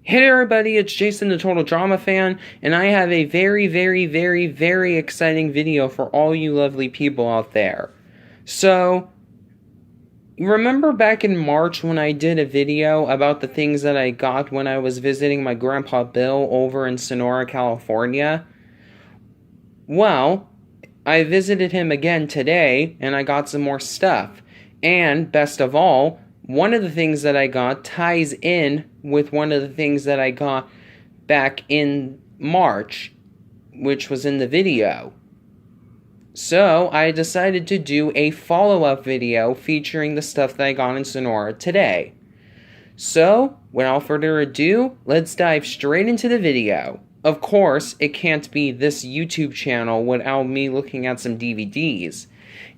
Hey there, everybody, it's Jason the Total Drama Fan, and I have a very exciting video for all you lovely people out there. So, you remember back in March when I did a video about the things that I got when I was visiting my Grandpa Bill over in Sonora, California? Well, I visited him again today, and I got some more stuff. And, best of all, one of the things that I got ties in with one of the things that I got back in March, which was in the video. So, I decided to do a follow-up video featuring the stuff that I got in Sonora today. So, without further ado, let's dive straight into the video. Of course, it can't be this YouTube channel without me looking at some DVDs.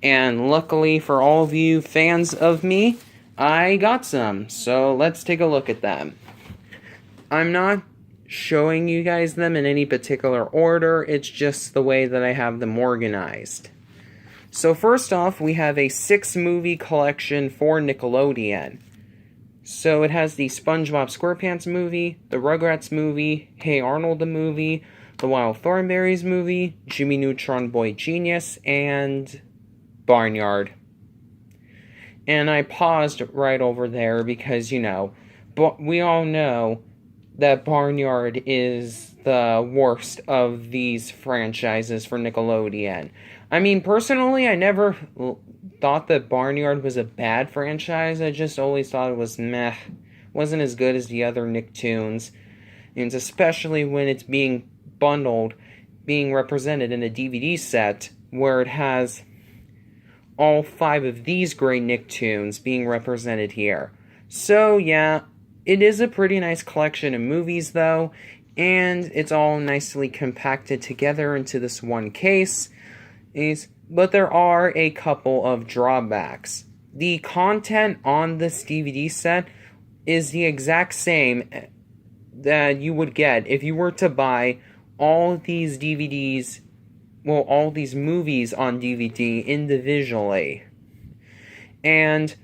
And luckily for all of you fans of me, I got some, so let's take a look at them. I'm not showing you guys them in any particular order, it's just the way that I have them organized. So first off, we have a 6-movie collection for Nickelodeon. So it has the SpongeBob SquarePants movie, the Rugrats movie, Hey Arnold the movie, the Wild Thornberrys movie, Jimmy Neutron Boy Genius, and Barnyard. And I paused right over there because, but we all know that Barnyard is the worst of these franchises for Nickelodeon. I mean, personally, I never thought that Barnyard was a bad franchise. I just always thought it was meh. Wasn't as good as the other Nicktoons. And especially when it's being bundled, being represented in a DVD set where it has all 5 of these great Nicktoons being represented here. So, yeah, it is a pretty nice collection of movies, though, and it's all nicely compacted together into this one case. But there are a couple of drawbacks. The content on this DVD set is the exact same that you would get if you were to buy all these DVDs, well, all these movies on DVD individually. And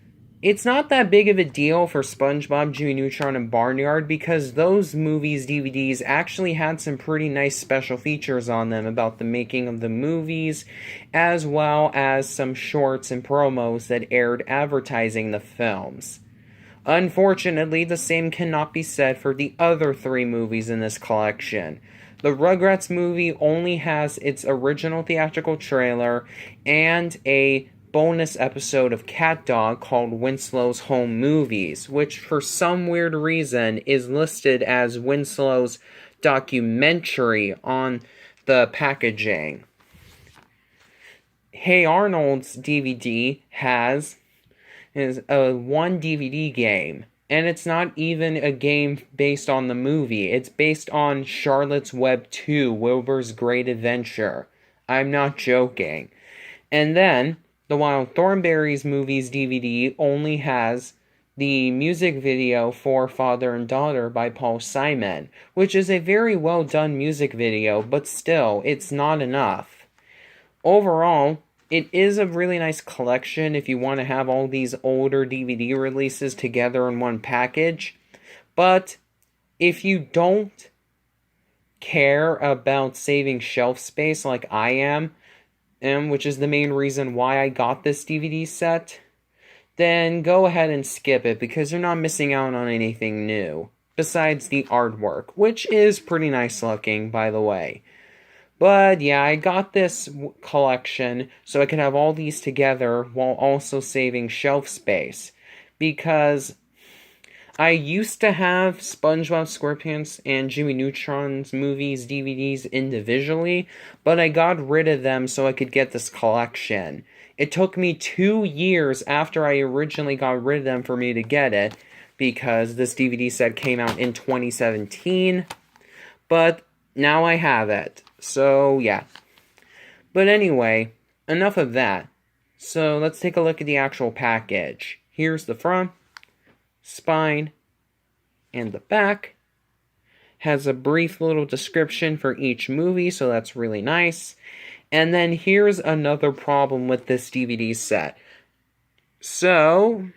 it's not that big of a deal for SpongeBob, Jimmy Neutron, and Barnyard because those movies' DVDs actually had some pretty nice special features on them about the making of the movies, as well as some shorts and promos that aired advertising the films. Unfortunately, the same cannot be said for the other 3 movies in this collection. The Rugrats movie only has its original theatrical trailer and a bonus episode of Cat Dog called Winslow's Home Movies, which for some weird reason is listed as Winslow's documentary on the packaging. Hey Arnold's DVD is a 1 DVD game, and it's not even a game based on the movie. It's based on Charlotte's Web 2, Wilbur's Great Adventure. I'm not joking. And then the Wild Thornberrys movies DVD only has the music video for Father and Daughter by Paul Simon, which is a very well done music video, but still, it's not enough. Overall, it is a really nice collection if you want to have all these older DVD releases together in one package, but if you don't care about saving shelf space like I am, which is the main reason why I got this DVD set, then go ahead and skip it because you're not missing out on anything new, besides the artwork, which is pretty nice looking, by the way. But yeah, I got this collection so I could have all these together while also saving shelf space, because I used to have SpongeBob SquarePants and Jimmy Neutron's movies DVDs individually, but I got rid of them so I could get this collection. It took me 2 years after I originally got rid of them for me to get it, because this DVD set came out in 2017, but now I have it, so yeah. But anyway, enough of that. So let's take a look at the actual package. Here's the front, spine, and the back. Has a brief little description for each movie, so that's really nice. And then here's another problem with this DVD set. So,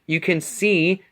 you can see,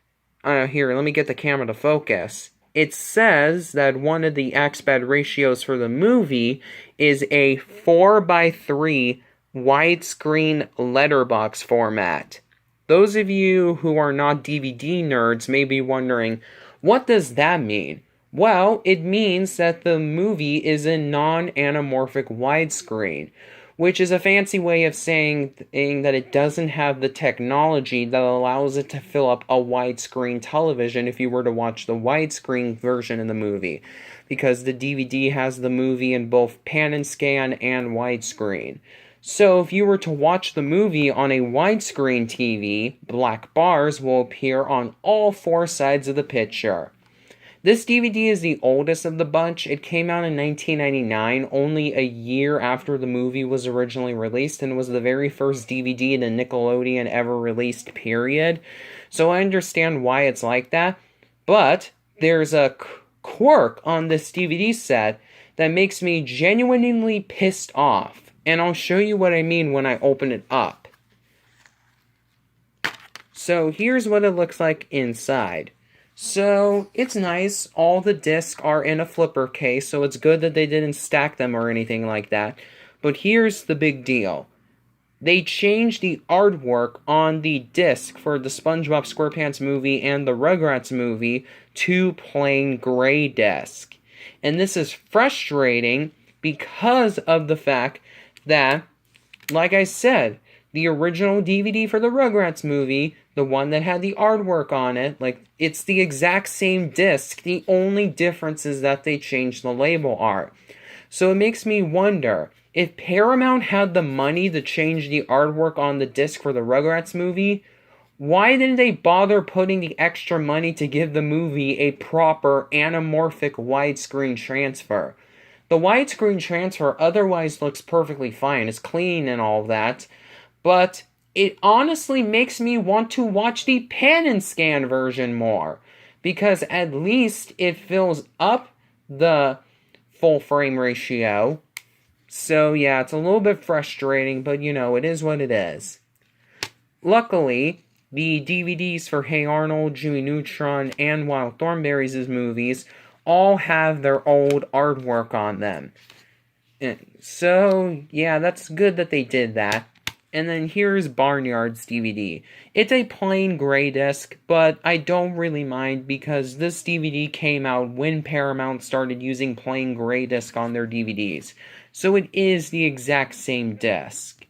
here, let me get the camera to focus. it says that one of the aspect ratios for the movie is a 4:3 widescreen letterbox format. Those of you who are not DVD nerds may be wondering, what does that mean? Well, it means that the movie is in non-anamorphic widescreen, which is a fancy way of saying that it doesn't have the technology that allows it to fill up a widescreen television if you were to watch the widescreen version of the movie, because the DVD has the movie in both pan and scan and widescreen. So if you were to watch the movie on a widescreen TV, black bars will appear on all four sides of the picture. This DVD is the oldest of the bunch. It came out in 1999, only a year after the movie was originally released, and was the very first DVD that Nickelodeon ever released, period. So I understand why it's like that, but there's a quirk on this DVD set that makes me genuinely pissed off, and I'll show you what I mean when I open it up. So here's what it looks like inside. So, it's nice. All the discs are in a flipper case, so it's good that they didn't stack them or anything like that. But here's the big deal. They changed the artwork on the disc for the SpongeBob SquarePants movie and the Rugrats movie to plain gray disc. And this is frustrating because of the fact that, like I said, the original DVD for the Rugrats movie, the one that had the artwork on it, it's the exact same disc. The only difference is that they changed the label art. So it makes me wonder, if Paramount had the money to change the artwork on the disc for the Rugrats movie, why didn't they bother putting the extra money to give the movie a proper anamorphic widescreen transfer? The widescreen transfer otherwise looks perfectly fine. It's clean and all that. But it honestly makes me want to watch the pan and scan version more, because at least it fills up the full frame ratio. So yeah, it's a little bit frustrating, but it is what it is. Luckily, the DVDs for Hey Arnold, Jimmy Neutron, and Wild Thornberrys' movies all have their old artwork on them. And so yeah, that's good that they did that. And then here's Barnyard's DVD. It's a plain gray disc, but I don't really mind because this DVD came out when Paramount started using plain gray disc on their DVDs. So it is the exact same disc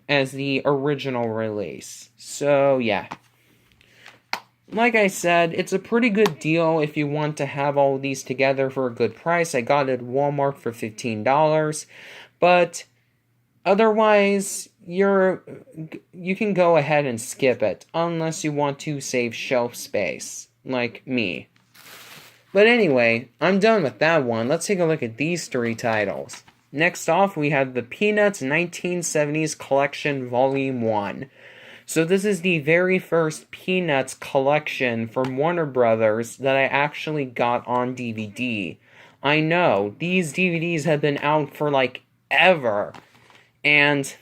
as the original release. So yeah. Like I said, it's a pretty good deal if you want to have all of these together for a good price. I got it at Walmart for $15. But otherwise, you can go ahead and skip it, unless you want to save shelf space, like me. But anyway, I'm done with that one. Let's take a look at these three titles. Next off, we have the Peanuts 1970s Collection Volume 1. So this is the very first Peanuts collection from Warner Brothers that I actually got on DVD. I know, these DVDs have been out for ever, and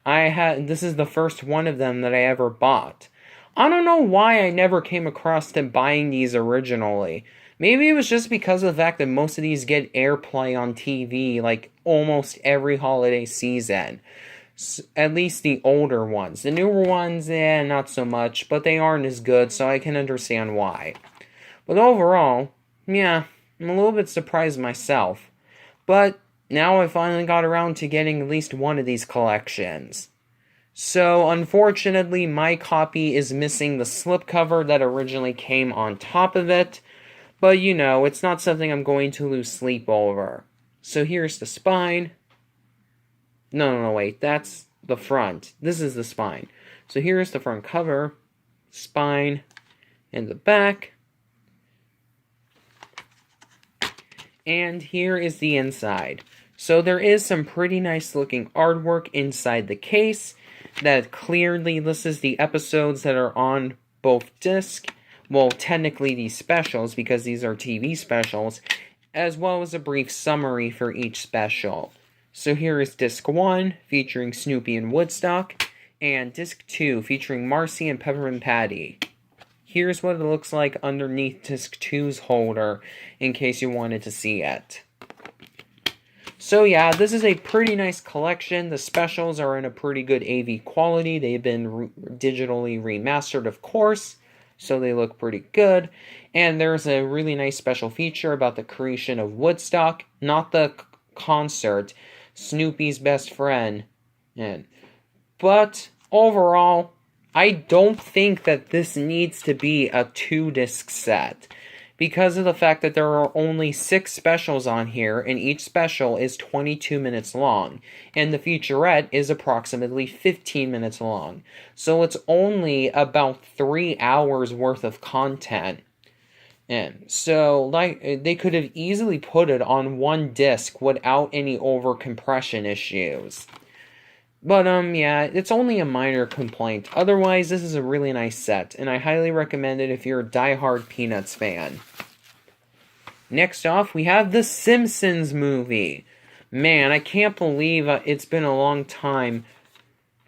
this is the first one of them that I ever bought. I don't know why I never came across to buying these originally. Maybe it was just because of the fact that most of these get airplay on TV almost every holiday season. At least the older ones. The newer ones, not so much, but they aren't as good, so I can understand why. But overall, yeah, I'm a little bit surprised myself. But now I finally got around to getting at least one of these collections. So, unfortunately, my copy is missing the slipcover that originally came on top of it. But, it's not something I'm going to lose sleep over. So here's the spine. No, wait, that's the front. This is the spine. So here's the front cover, spine, and the back. And here is the inside. So there is some pretty nice looking artwork inside the case that clearly lists the episodes that are on both discs. Well, technically these specials, because these are TV specials, as well as a brief summary for each special. So here is Disc 1, featuring Snoopy and Woodstock, and Disc 2, featuring Marcy and Peppermint Patty. here's what it looks like underneath disc 2's holder, in case you wanted to see it. So yeah, this is a pretty nice collection. The specials are in a pretty good AV quality. They've been digitally remastered, of course, so they look pretty good. And there's a really nice special feature about the creation of Woodstock, not the concert, Snoopy's best friend. But overall, I don't think that this needs to be a 2-disc set, because of the fact that there are only 6 specials on here, and each special is 22 minutes long, and the featurette is approximately 15 minutes long. So it's only about 3 hours worth of content. And so, they could have easily put it on 1 disc without any over-compression issues. But, yeah, it's only a minor complaint. Otherwise, this is a really nice set, and I highly recommend it if you're a die-hard Peanuts fan. Next off, we have The Simpsons movie. Man, I can't believe it's been a long time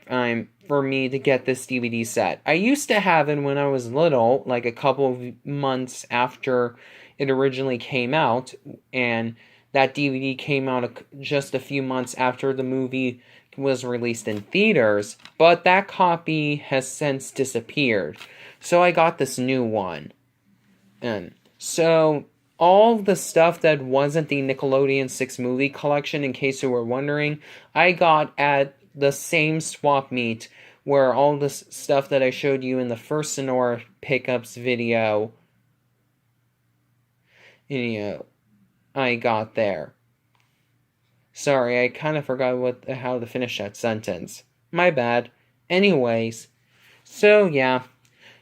for me to get this DVD set. I used to have it when I was little, like a couple of months after it originally came out, and that DVD came out just a few months after the movie was released in theaters, but that copy has since disappeared. So I got this new one. And so all the stuff that wasn't the Nickelodeon 6 movie collection, in case you were wondering, I got at the same swap meet where all the stuff that I showed you in the first Sonora pickups video, I got there. Sorry, I kind of forgot how to finish that sentence. My bad. Anyways, so yeah.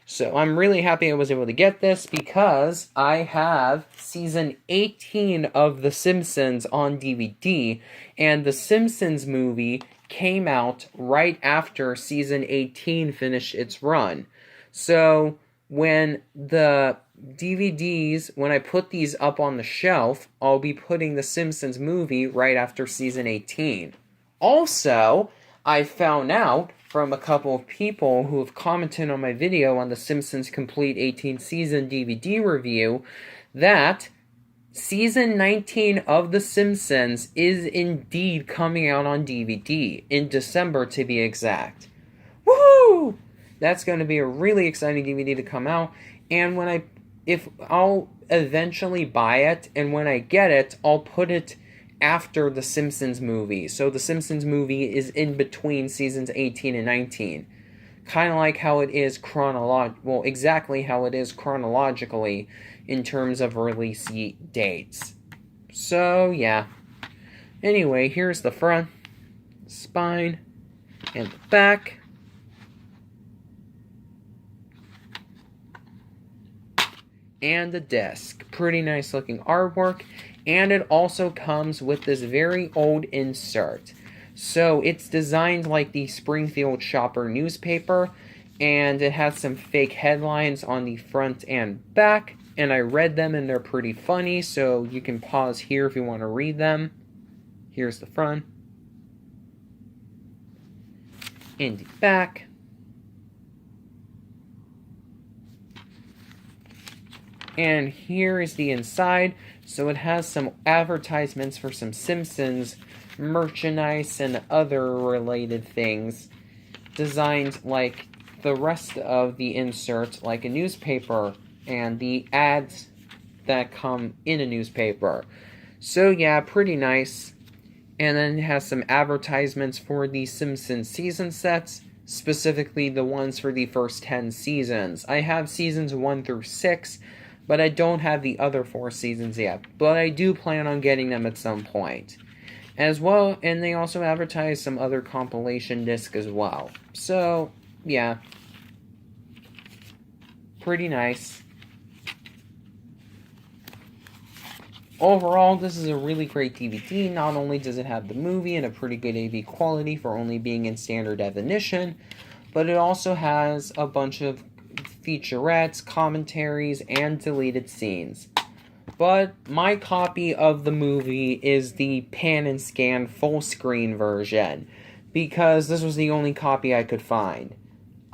So I'm really happy I was able to get this because I have season 18 of The Simpsons on DVD, and The Simpsons movie came out right after season 18 finished its run. So when the DVDs, when I put these up on the shelf, I'll be putting The Simpsons movie right after season 18. Also, I found out from a couple of people who have commented on my video on The Simpsons Complete 18 Season DVD review that Season 19 of The Simpsons is indeed coming out on DVD, in December to be exact. Woohoo! That's going to be a really exciting DVD to come out, and I'll eventually buy it, and when I get it, I'll put it after The Simpsons movie. So The Simpsons movie is in between seasons 18 and 19. Kind of like how it is exactly how it is chronologically in terms of release dates. So, yeah. Anyway, here's the front, spine, and the back. And the disc. Pretty nice looking artwork. And it also comes with this very old insert. So it's designed like the Springfield Shopper newspaper, and it has some fake headlines on the front and back, and I read them and they're pretty funny, so you can pause here if you want to read them. Here's the front. And the back. And here is the inside. So it has some advertisements for some Simpsons merchandise and other related things, designed like the rest of the insert, like a newspaper, and the ads that come in a newspaper. So yeah, pretty nice. And then it has some advertisements for the Simpsons season sets, specifically the ones for the first 10 seasons. I have seasons 1 through 6, but I don't have the other 4 seasons yet. But I do plan on getting them at some point. As well, and they also advertise some other compilation disc as well. So, yeah. Pretty nice. Overall, this is a really great DVD. Not only does it have the movie in a pretty good AV quality for only being in standard definition, but it also has a bunch of featurettes, commentaries, and deleted scenes. But my copy of the movie is the pan and scan full screen version, because this was the only copy I could find.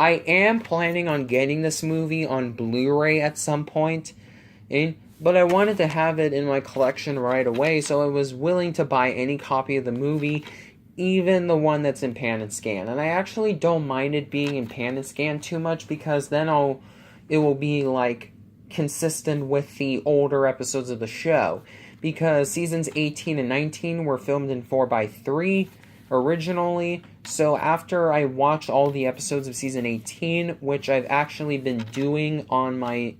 I am planning on getting this movie on Blu-ray at some point, but I wanted to have it in my collection right away, so I was willing to buy any copy of the movie, even the one that's in pan and scan. And I actually don't mind it being in pan and scan too much, because then it will be like consistent with the older episodes of the show, because seasons 18 and 19 were filmed in 4:3 originally. So after I watched all the episodes of season 18, which I've actually been doing on my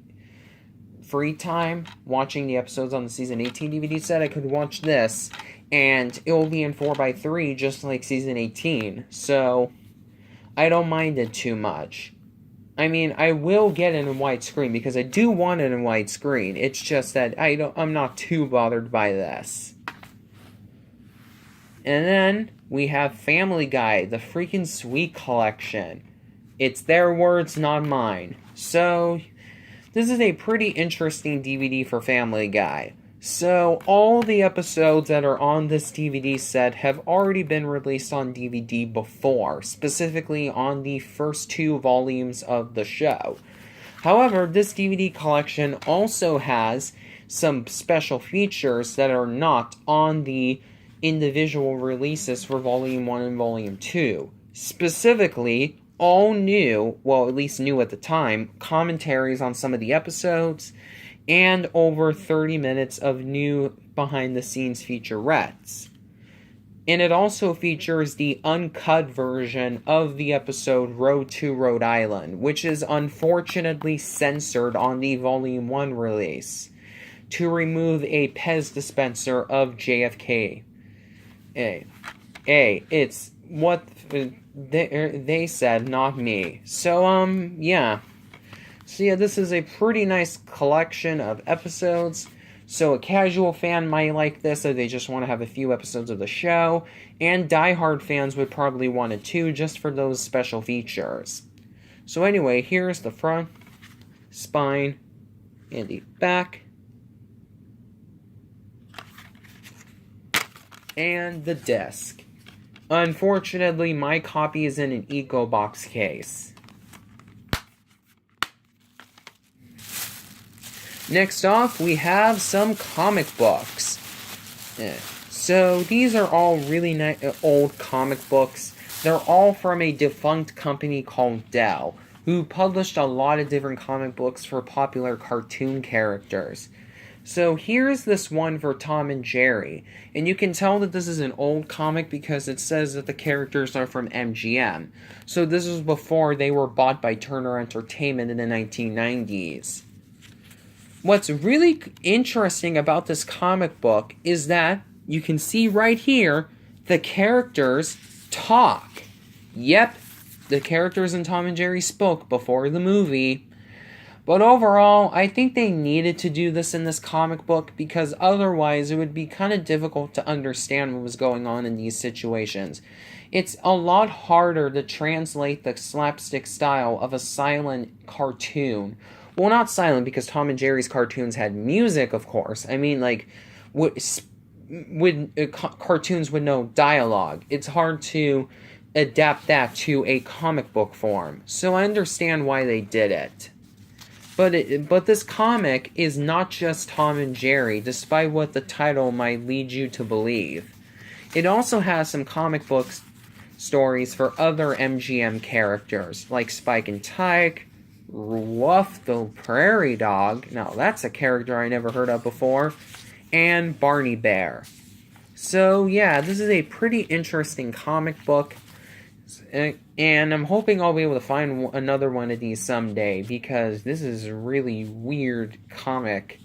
free time, watching the episodes on the season 18 DVD set, I could watch this, and it will be in 4:3 just like season 18. So I don't mind it too much. I mean, I will get it in widescreen because I do want it in widescreen. It's just that I'm not too bothered by this. And then we have Family Guy, the freaking sweet collection. It's their words, not mine. So this is a pretty interesting DVD for Family Guy. So all the episodes that are on this DVD set have already been released on DVD before, specifically on the first 2 volumes of the show. However, this DVD collection also has some special features that are not on the individual releases for Volume 1 and Volume 2. Specifically, all new, well, at least new at the time, commentaries on some of the episodes, and over 30 minutes of new behind-the-scenes featurettes. And it also features the uncut version of the episode Road to Rhode Island, which is unfortunately censored on the Volume 1 release to remove a Pez dispenser of JFK. It's what they said, not me. So, yeah. So yeah, this is a pretty nice collection of episodes. So a casual fan might like this if they just want to have a few episodes of the show. And diehard fans would probably want it too, just for those special features. So anyway, here's the front, spine, and the back. And the disc. Unfortunately, my copy is in an EcoBox case. Next off, we have some comic books. So these are all really old comic books. They're all from a defunct company called DEUX, who published a lot of different comic books for popular cartoon characters. So here's this one for Tom and Jerry, and you can tell that this is an old comic because it says that the characters are from MGM. So this was before they were bought by Turner Entertainment in the 1990s. What's really interesting about this comic book is that you can see right here, the characters talk. Yep, the characters in Tom and Jerry spoke before the movie. But overall, I think they needed to do this in this comic book because otherwise it would be kind of difficult to understand what was going on in these situations. It's a lot harder to translate the slapstick style of a silent cartoon. Well, not silent, because Tom and Jerry's cartoons had music, of course. I mean, like, cartoons with no dialogue. It's hard to adapt that to a comic book form. So I understand why they did it. But this comic is not just Tom and Jerry, despite what the title might lead you to believe. It also has some comic book stories for other MGM characters, like Spike and Tyke, Woof the Prairie Dog, now that's a character I never heard of before, and Barney Bear. So yeah, this is a pretty interesting comic book, and I'm hoping I'll be able to find another one of these someday, because this is a really weird comic.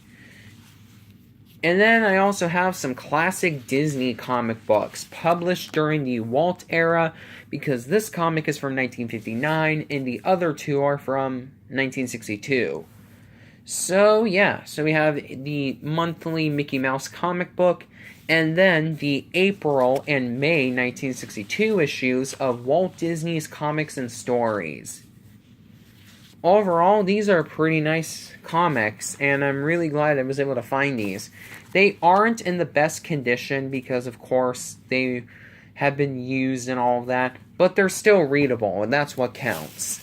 And then I also have some classic Disney comic books published during the Walt era, because this comic is from 1959 and the other two are from 1962. So yeah, so we have the monthly Mickey Mouse comic book, and then the April and May 1962 issues of Walt Disney's Comics and Stories. Overall, these are pretty nice comics, and I'm really glad I was able to find these. They aren't in the best condition because, of course, they have been used and all of that, but they're still readable, and that's what counts.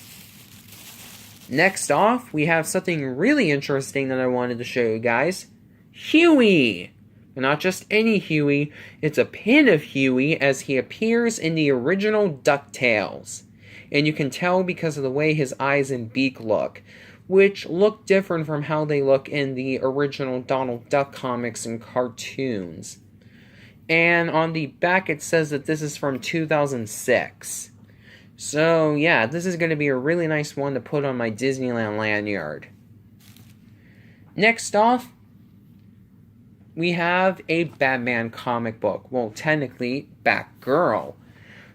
Next off, we have something really interesting that I wanted to show you guys. Huey! But not just any Huey, it's a pin of Huey as he appears in the original DuckTales. And you can tell because of the way his eyes and beak look, which look different from how they look in the original Donald Duck comics and cartoons. And on the back it says that this is from 2006. So yeah, this is going to be a really nice one to put on my Disneyland lanyard. Next off, we have a Batman comic book. Well, technically, Batgirl.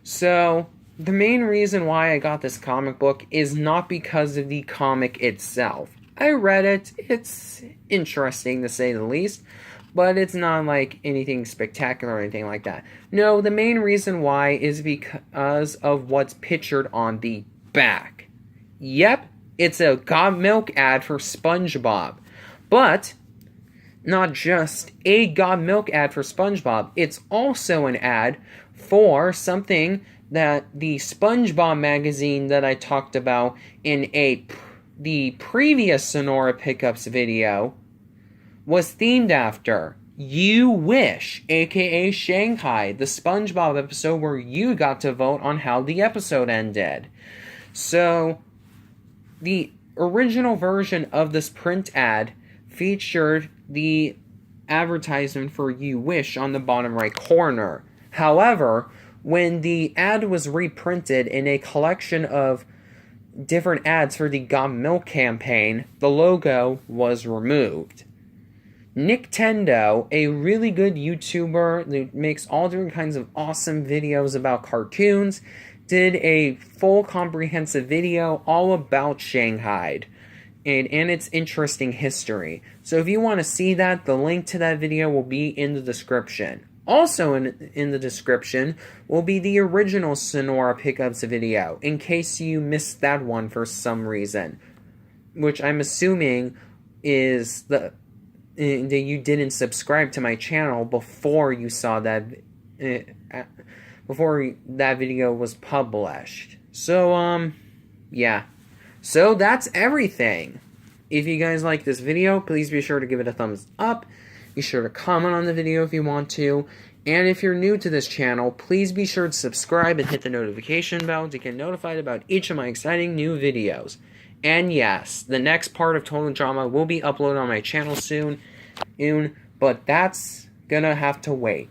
So, the main reason why I got this comic book is not because of the comic itself. I read it, it's interesting to say the least, but it's not like anything spectacular or anything like that. No, the main reason why is because of what's pictured on the back. Yep, it's a Got Milk ad for SpongeBob. But not just a Got Milk ad for SpongeBob, it's also an ad for something that the SpongeBob magazine that I talked about in the previous Sonora Pickups video was themed after. You Wish, aka Shanghai, the SpongeBob episode where you got to vote on how the episode ended. So, the original version of this print ad featured the advertisement for You Wish on the bottom right corner. However, when the ad was reprinted in a collection of different ads for the Got Milk campaign, the logo was removed. Nintendo, a really good YouTuber that makes all different kinds of awesome videos about cartoons, did a full comprehensive video all about Shanghai and its interesting history. So if you want to see that, the link to that video will be in the description. Also in the description will be the original Sonora Pickups video, in case you missed that one for some reason. Which I'm assuming is that you didn't subscribe to my channel before you saw that, before that video was published. So, yeah. So that's everything. If you guys like this video, please be sure to give it a thumbs up. Be sure to comment on the video if you want to. And if you're new to this channel, please be sure to subscribe and hit the notification bell to get notified about each of my exciting new videos. And yes, the next part of Total Drama will be uploaded on my channel soon, but that's gonna have to wait.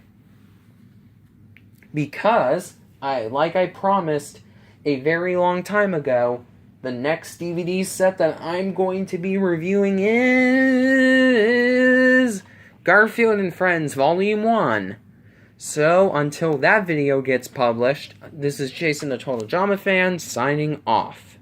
Because, like I promised a very long time ago, the next DVD set that I'm going to be reviewing is Garfield and Friends Volume 1. So, until that video gets published, this is Jason the Total Drama Fan, signing off.